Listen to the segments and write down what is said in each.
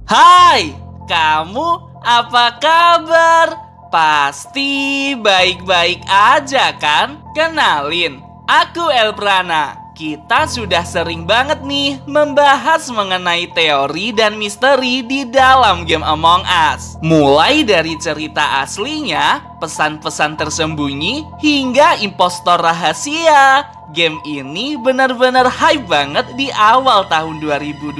Hai, kamu apa kabar? Pasti baik-baik aja kan? Kenalin, aku Elprana. Kita sudah sering banget nih membahas mengenai teori dan misteri di dalam game Among Us. Mulai dari cerita aslinya, pesan-pesan tersembunyi, hingga impostor rahasia. Game ini benar-benar hype banget di awal tahun 2020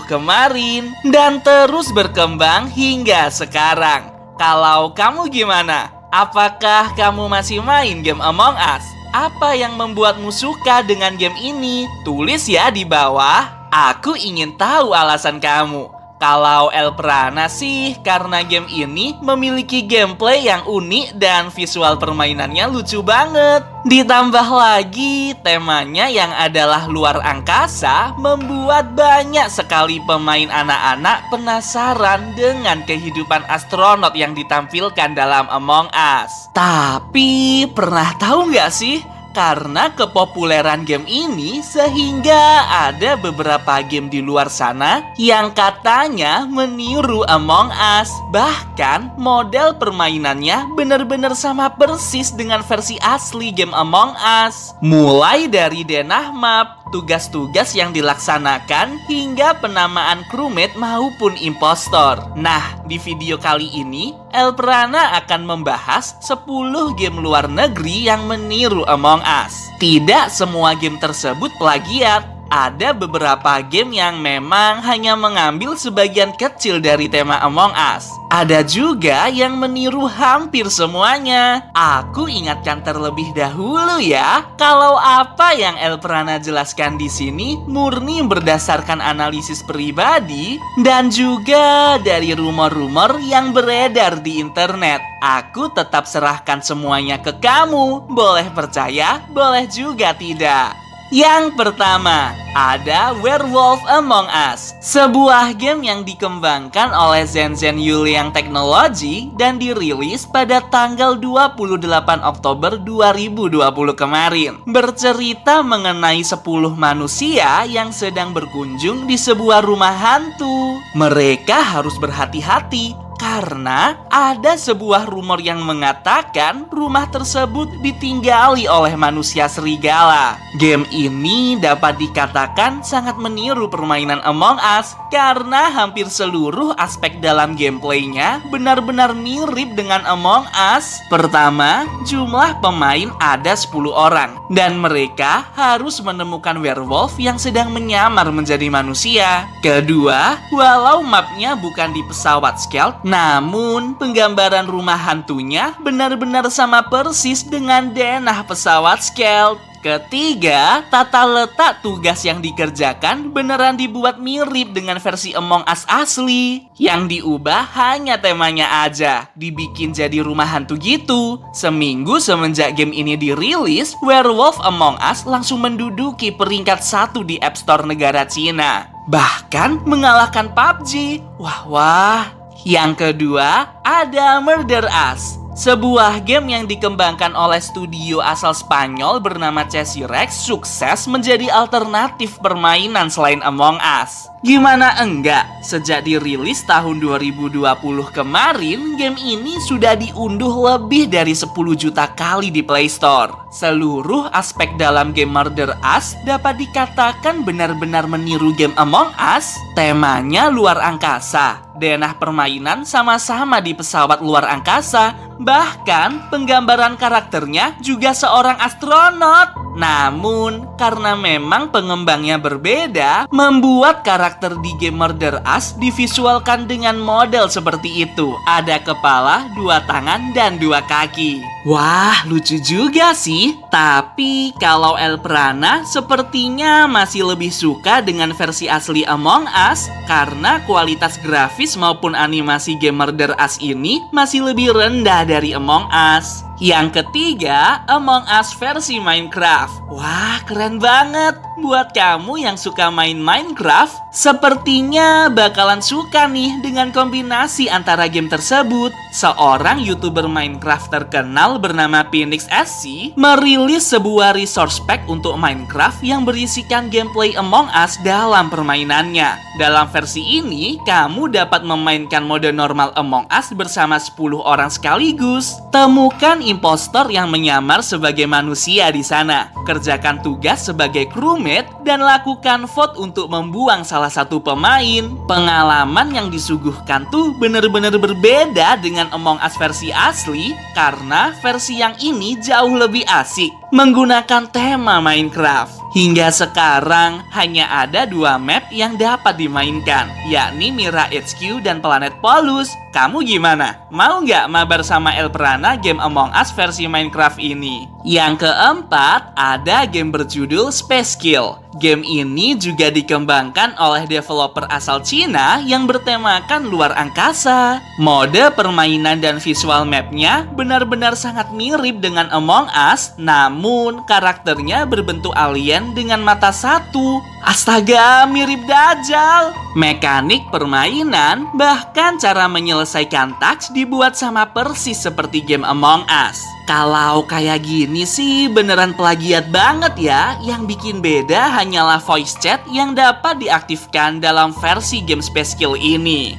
kemarin dan terus berkembang hingga sekarang. Kalau kamu gimana? Apakah kamu masih main game Among Us? Apa yang membuatmu suka dengan game ini? Tulis ya di bawah. Aku ingin tahu alasan kamu. Kalau Elprana sih, karena game ini memiliki gameplay yang unik dan visual permainannya lucu banget. Ditambah lagi, temanya yang adalah luar angkasa membuat banyak sekali pemain anak-anak penasaran dengan kehidupan astronot yang ditampilkan dalam Among Us. Tapi, pernah tahu nggak sih? Karena kepopuleran game ini sehingga ada beberapa game di luar sana yang katanya meniru Among Us. Bahkan model permainannya benar-benar sama persis dengan versi asli game Among Us. Mulai dari denah map, tugas-tugas yang dilaksanakan, hingga penamaan crewmate maupun impostor. Nah, di video kali ini, Elprana akan membahas 10 game luar negeri yang meniru Among Us. Tidak semua game tersebut plagiat. Ada beberapa game yang memang hanya mengambil sebagian kecil dari tema Among Us. Ada juga yang meniru hampir semuanya. Aku ingatkan terlebih dahulu ya, kalau apa yang Elprana jelaskan di sini murni berdasarkan analisis pribadi dan juga dari rumor-rumor yang beredar di internet. Aku tetap serahkan semuanya ke kamu. Boleh percaya, boleh juga tidak. Yang pertama, ada Werewolf Among Us, sebuah game yang dikembangkan oleh Shenzhen Yuliang Technology dan dirilis pada tanggal 28 Oktober 2020 kemarin. Bercerita mengenai 10 manusia yang sedang berkunjung di sebuah rumah hantu. Mereka harus berhati-hati karena ada sebuah rumor yang mengatakan rumah tersebut ditinggali oleh manusia serigala. Game ini dapat dikatakan sangat meniru permainan Among Us karena hampir seluruh aspek dalam gameplaynya benar-benar mirip dengan Among Us. Pertama, jumlah pemain ada 10 orang dan mereka harus menemukan werewolf yang sedang menyamar menjadi manusia. Kedua, walau mapnya bukan di pesawat stealth, namun penggambaran rumah hantunya benar-benar sama persis dengan denah pesawat stealth. Ketiga, tata letak tugas yang dikerjakan beneran dibuat mirip dengan versi Among Us asli. Yang diubah hanya temanya aja, dibikin jadi rumah hantu gitu. Seminggu semenjak game ini dirilis, Werewolf Among Us langsung menduduki peringkat 1 di App Store negara Cina. Bahkan mengalahkan PUBG. Wah. Yang kedua, ada Murder Us, sebuah game yang dikembangkan oleh studio asal Spanyol bernama Chessy Rex sukses menjadi alternatif permainan selain Among Us. Gimana enggak? Sejak dirilis tahun 2020 kemarin, game ini sudah diunduh lebih dari 10 juta kali di Play Store. Seluruh aspek dalam game Murder Us dapat dikatakan benar-benar meniru game Among Us. Temanya luar angkasa. Denah permainan sama-sama di pesawat luar angkasa. Bahkan penggambaran karakternya juga seorang astronot. Namun, karena memang pengembangnya berbeda, membuat karakter di game Murder Us divisualkan dengan model seperti itu. Ada kepala, 2 tangan, dan 2 kaki. Wah, lucu juga sih. Tapi kalau Elprana sepertinya masih lebih suka dengan versi asli Among Us karena kualitas grafis maupun animasi game Murder Us ini masih lebih rendah dari Among Us. Yang ketiga, Among Us versi Minecraft. Wah, keren banget. Buat kamu yang suka main Minecraft, sepertinya bakalan suka nih dengan kombinasi antara game tersebut. Seorang YouTuber Minecraft terkenal bernama Phoenix SC merilis sebuah resource pack untuk Minecraft yang berisikan gameplay Among Us dalam permainannya. Dalam versi ini, kamu dapat memainkan mode normal Among Us bersama 10 orang sekaligus. Temukan impostor yang menyamar sebagai manusia di sana. Kerjakan tugas sebagai crewmate dan lakukan vote untuk membuang salah satu pemain. Pengalaman yang disuguhkan tuh bener-bener berbeda dengan Among Us versi asli karena versi yang ini jauh lebih asik menggunakan tema Minecraft. Hingga sekarang hanya ada 2 map yang dapat dimainkan, yakni Mira HQ dan Planet Polus. Kamu gimana? Mau nggak mabar sama Elprana game Among Us versi Minecraft ini? Yang keempat, ada game berjudul Space Kill. Game ini juga dikembangkan oleh developer asal Cina yang bertemakan luar angkasa. Mode permainan dan visual mapnya benar-benar sangat mirip dengan Among Us, namun karakternya berbentuk alien dengan mata satu. Astaga, mirip Dajjal. Mekanik permainan, bahkan cara menyelesaikan task dibuat sama persis seperti game Among Us. Kalau kayak gini sih beneran plagiat banget ya. Yang bikin beda hanyalah voice chat yang dapat diaktifkan dalam versi game Space Kill ini.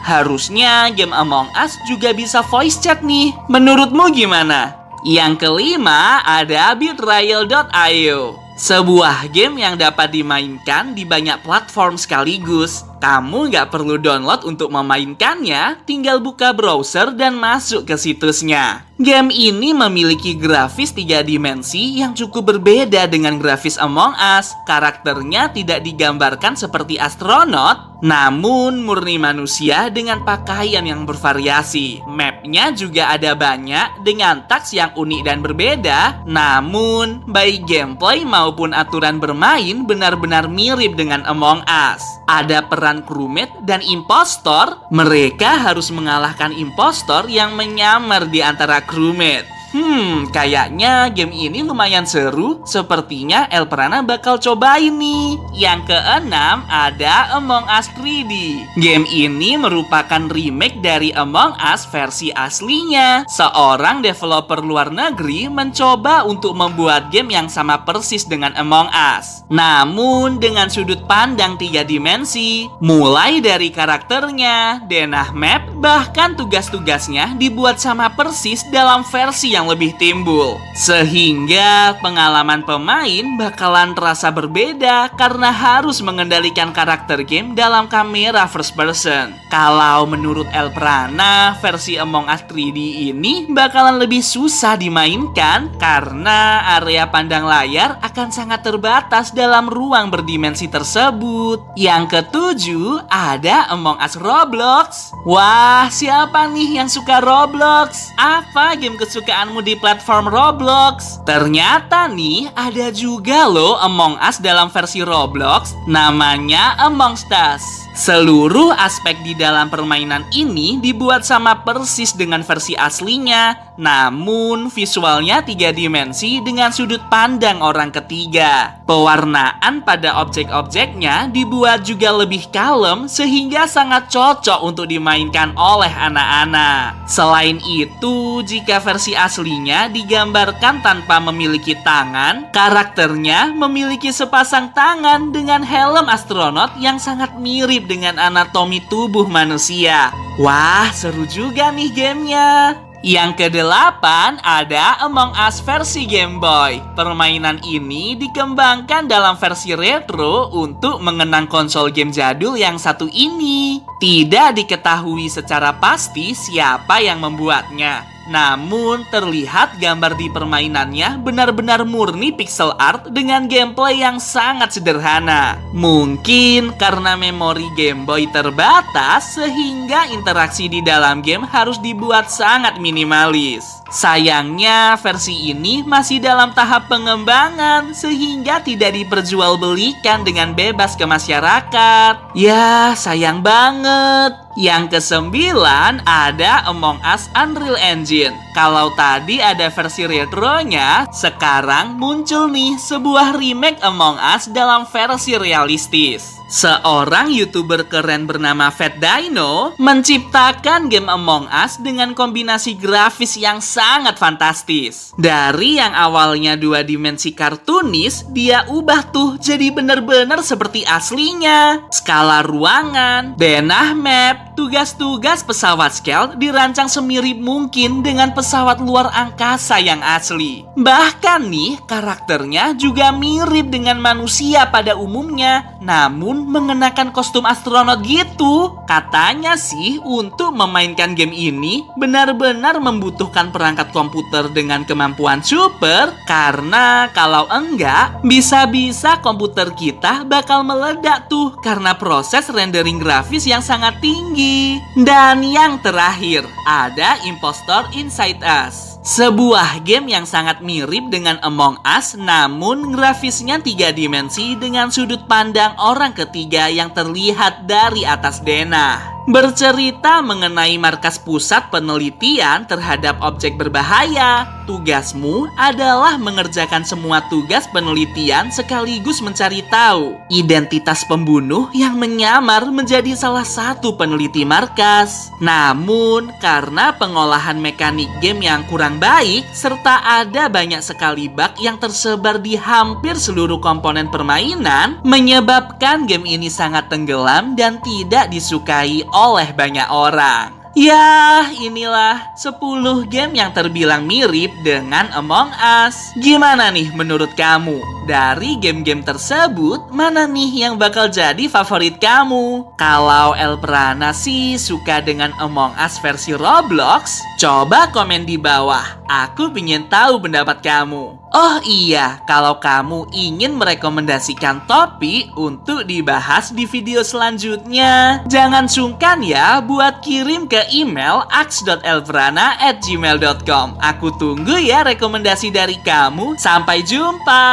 Harusnya game Among Us juga bisa voice chat nih. Menurutmu gimana? Yang kelima ada Betrayal.io. Sebuah game yang dapat dimainkan di banyak platform sekaligus. Kamu nggak perlu download untuk memainkannya, tinggal buka browser dan masuk ke situsnya. Game ini memiliki grafis 3 dimensi yang cukup berbeda dengan grafis Among Us. Karakternya tidak digambarkan seperti astronot, namun murni manusia dengan pakaian yang bervariasi. Mapnya juga ada banyak dengan taks yang unik dan berbeda, namun baik gameplay maupun aturan bermain benar-benar mirip dengan Among Us. Ada peran crewmate dan impostor. Mereka harus mengalahkan impostor yang menyamar di antara crewmate. Kayaknya game ini lumayan seru. Sepertinya Elprana bakal cobain nih. Yang keenam ada Among Us 3D. Game ini merupakan remake dari Among Us versi aslinya. Seorang developer luar negeri mencoba untuk membuat game yang sama persis dengan Among Us, namun dengan sudut pandang 3 dimensi. Mulai dari karakternya, denah map, bahkan tugas-tugasnya dibuat sama persis dalam versi yang lebih timbul. Sehingga pengalaman pemain bakalan terasa berbeda karena harus mengendalikan karakter game dalam kamera first person. Kalau menurut Elprana, versi Among Us 3D ini bakalan lebih susah dimainkan karena area pandang layar akan sangat terbatas dalam ruang berdimensi tersebut. Yang ketujuh, ada Among Us Roblox. Wah, siapa nih yang suka Roblox? Apa game kesukaanmu di platform Roblox? Ternyata nih ada juga loh Among Us dalam versi Roblox, namanya Among Us. Seluruh aspek di dalam permainan ini dibuat sama persis dengan versi aslinya, namun visualnya 3 dimensi dengan sudut pandang orang ketiga. Pewarnaan pada objek-objeknya dibuat juga lebih kalem sehingga sangat cocok untuk dimainkan oleh anak-anak. Selain itu, jika versi aslinya digambarkan tanpa memiliki tangan, karakternya memiliki sepasang tangan dengan helm astronot yang sangat mirip dengan anatomi tubuh manusia. Wah, seru juga nih gamenya. Yang kedelapan ada Among Us versi Game Boy. Permainan ini dikembangkan dalam versi retro untuk mengenang konsol game jadul yang satu ini. Tidak diketahui secara pasti siapa yang membuatnya. Namun terlihat gambar di permainannya benar-benar murni pixel art dengan gameplay yang sangat sederhana. Mungkin karena memori Game Boy terbatas sehingga interaksi di dalam game harus dibuat sangat minimalis. Sayangnya versi ini masih dalam tahap pengembangan sehingga tidak diperjualbelikan dengan bebas ke masyarakat. Ya, sayang banget. Yang kesembilan ada Among Us Unreal Engine. Kalau tadi ada versi retronya, sekarang muncul nih sebuah remake Among Us dalam versi realistis. Seorang YouTuber keren bernama Fat Dino menciptakan game Among Us dengan kombinasi grafis yang sangat fantastis. Dari yang awalnya 2 dimensi kartunis, dia ubah tuh jadi bener-bener seperti aslinya. Skala ruangan, denah map, tugas-tugas pesawat scale dirancang semirip mungkin dengan pesawat luar angkasa yang asli. Bahkan nih, karakternya juga mirip dengan manusia pada umumnya, namun mengenakan kostum astronot gitu. Katanya sih untuk memainkan game ini benar-benar membutuhkan perangkat komputer dengan kemampuan super, karena kalau enggak bisa-bisa komputer kita bakal meledak tuh karena proses rendering grafis yang sangat tinggi. Dan yang terakhir ada Impostor Inside Us, sebuah game yang sangat mirip dengan Among Us, namun grafisnya 3 dimensi dengan sudut pandang orang ketiga yang terlihat dari atas denah. Bercerita mengenai markas pusat penelitian terhadap objek berbahaya. Tugasmu adalah mengerjakan semua tugas penelitian sekaligus mencari tahu identitas pembunuh yang menyamar menjadi salah satu peneliti markas. Namun, karena pengolahan mekanik game yang kurang baik, serta ada banyak sekali bug yang tersebar di hampir seluruh komponen permainan, menyebabkan game ini sangat tenggelam dan tidak disukai oleh banyak orang. Ya, inilah 10 game yang terbilang mirip dengan Among Us. Gimana nih menurut kamu? Dari game-game tersebut, mana nih yang bakal jadi favorit kamu? Kalau Elprana sih suka dengan Among Us versi Roblox, coba komen di bawah. Aku pengen tahu pendapat kamu. Oh iya, kalau kamu ingin merekomendasikan topik untuk dibahas di video selanjutnya, jangan sungkan ya buat kirim ke email aks.elprana@gmail.com. Aku tunggu ya rekomendasi dari kamu. Sampai jumpa.